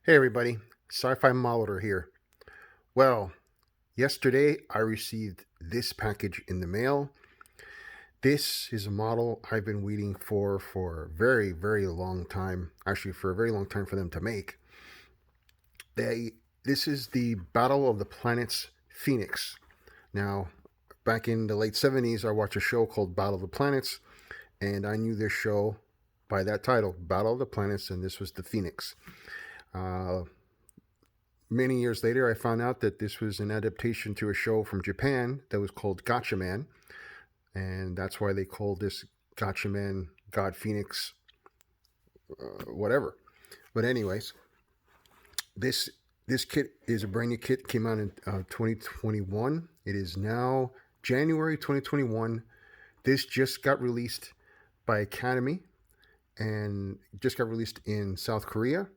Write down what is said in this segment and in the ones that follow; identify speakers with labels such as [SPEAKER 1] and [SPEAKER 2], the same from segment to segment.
[SPEAKER 1] Hey everybody, Sci-Fi Molitor here. Well, yesterday I received this package in the mail. This is a model I've been waiting for a very, very long time. Actually, for a very long time for them to make. This is the Battle of the Planets Phoenix. Now, back in the late 70s, I watched a show called Battle of the Planets, and I knew this show by that title, Battle of the Planets, and this was the Phoenix. Uh, Many years later, I found out that this was an adaptation to a show from Japan that was called Gatchaman, and that's why they called this Gatchaman God Phoenix, whatever. But anyways, this this kit is a brand new kit. Came out in 2021. It is now January 2021. This just got released by Academy and just got released in South Korea.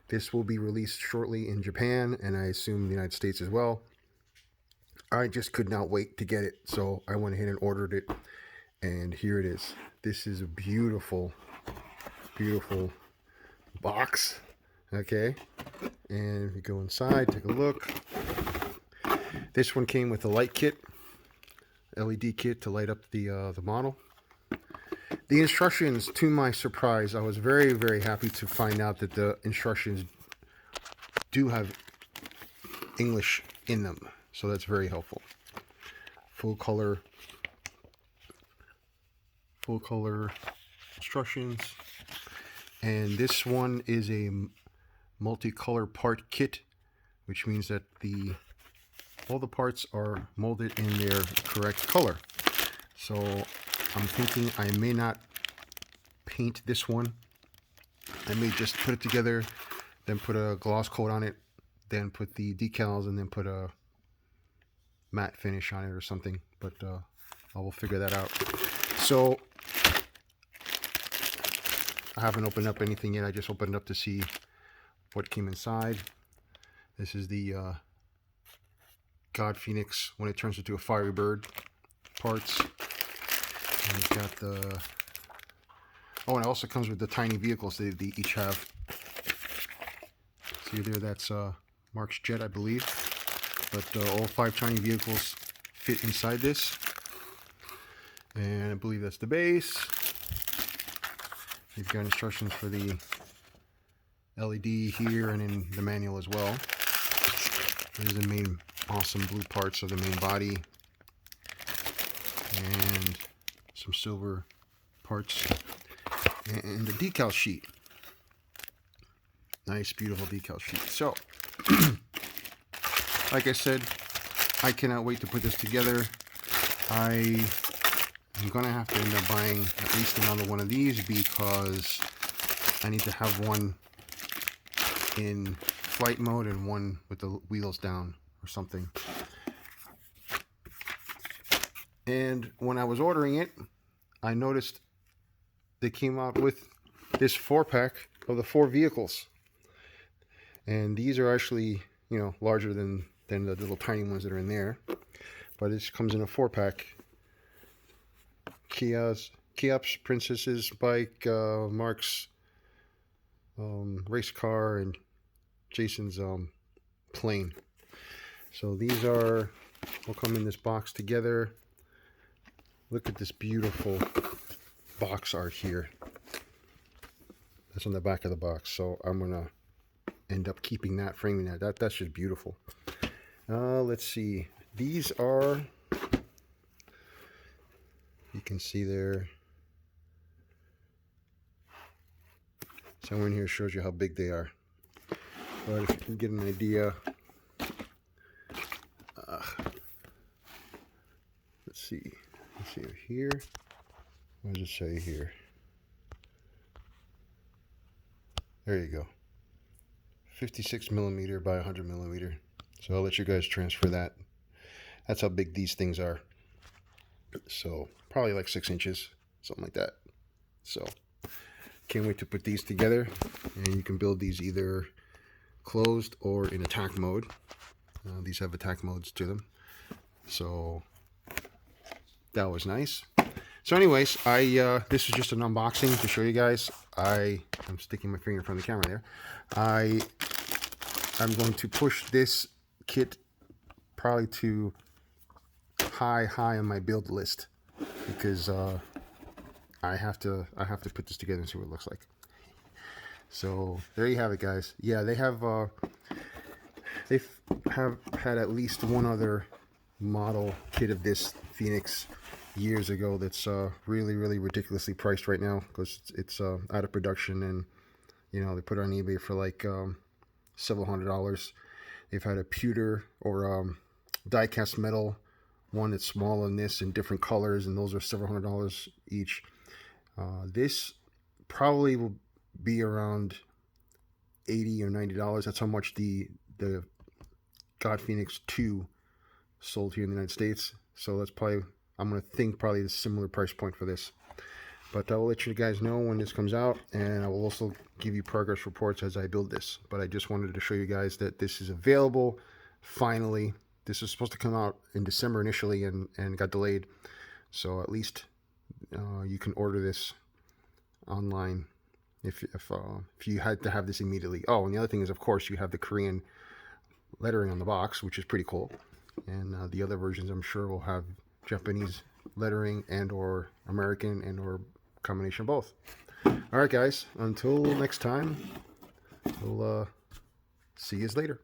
[SPEAKER 1] This will be released shortly in Japan and I assume the United States as well. I just could not wait to get it, so I went ahead and ordered it, and here it is. This is a beautiful, beautiful box. Okay, and if you go inside, take a look. This one came with a light kit, LED kit to light up the model. The instructions, to my surprise, I was very, very happy to find out that the instructions do have English in them, so that's very helpful. Full color instructions, and this one is a multicolor part kit, which means that all the parts are molded in their correct color. So I'm thinking I may not paint this one. I may just put it together, then put a gloss coat on it, then put the decals, and then put a matte finish on it or something. But I will figure that out. So I haven't opened up anything yet. I just opened it up to see what came inside. This is the God Phoenix when it turns into a fiery bird parts. And it's got the... Oh, and it also comes with the tiny vehicles they each have. See there, that's Mark's jet, I believe. But all 5 tiny vehicles fit inside this. And I believe that's the base. You've got instructions for the LED here and in the manual as well. There's the main awesome blue parts of the main body. And some silver parts. And the decal sheet. Nice, beautiful decal sheet. So, like I said, I cannot wait to put this together. I'm going to have to end up buying at least another one of these because I need to have one in flight mode and one with the wheels down or something. And when I was ordering it, I noticed they came out with this 4-pack of the 4 vehicles. And these are actually, larger than the little tiny ones that are in there. But it comes in a 4-pack. Cheops Princess's bike, Mark's race car, and Jason's plane. So these will come in this box together. Look at this beautiful box art here. That's on the back of the box. So I'm gonna end up keeping that, framing that. That's just beautiful. Let's see. These are, you can see there, somewhere in here shows you how big they are. But if you can get an idea, let's see here. What does it say here? There you go. 56 millimeter by 100 millimeter. So I'll let you guys transfer that. That's how big these things are. So probably like 6 inches, something like that. So can't wait to put these together, and you can build these either closed or in attack mode. These have attack modes to them. So that was nice. So anyways, this is just an unboxing to show you guys. I'm sticking my finger in front of the camera there. I I'm going to push this kit probably to high on my build list, because I have to put this together and see what it looks like. So there you have it, guys. Yeah, they have had at least one other model kit of this Phoenix years ago that's really ridiculously priced right now, because it's out of production, and you know, they put it on eBay for like several $100s. They've had a pewter or die-cast metal one that's smaller than this in different colors, and those are several $100s each. This probably will be around $80 or $90. That's how much the God Phoenix 2 sold here in the United States. So that's probably, I'm going to think, probably the similar price point for this. But I will let you guys know when this comes out, and I will also give you progress reports as I build this. But I just wanted to show you guys that this is available finally. This was supposed to come out in December initially, and got delayed. So at least you can order this online if you had to have this immediately. Oh, and the other thing is, of course, you have the Korean lettering on the box, which is pretty cool. And the other versions, I'm sure, will have Japanese lettering and or American and or combination of both. All right, guys, until next time, we'll see you later.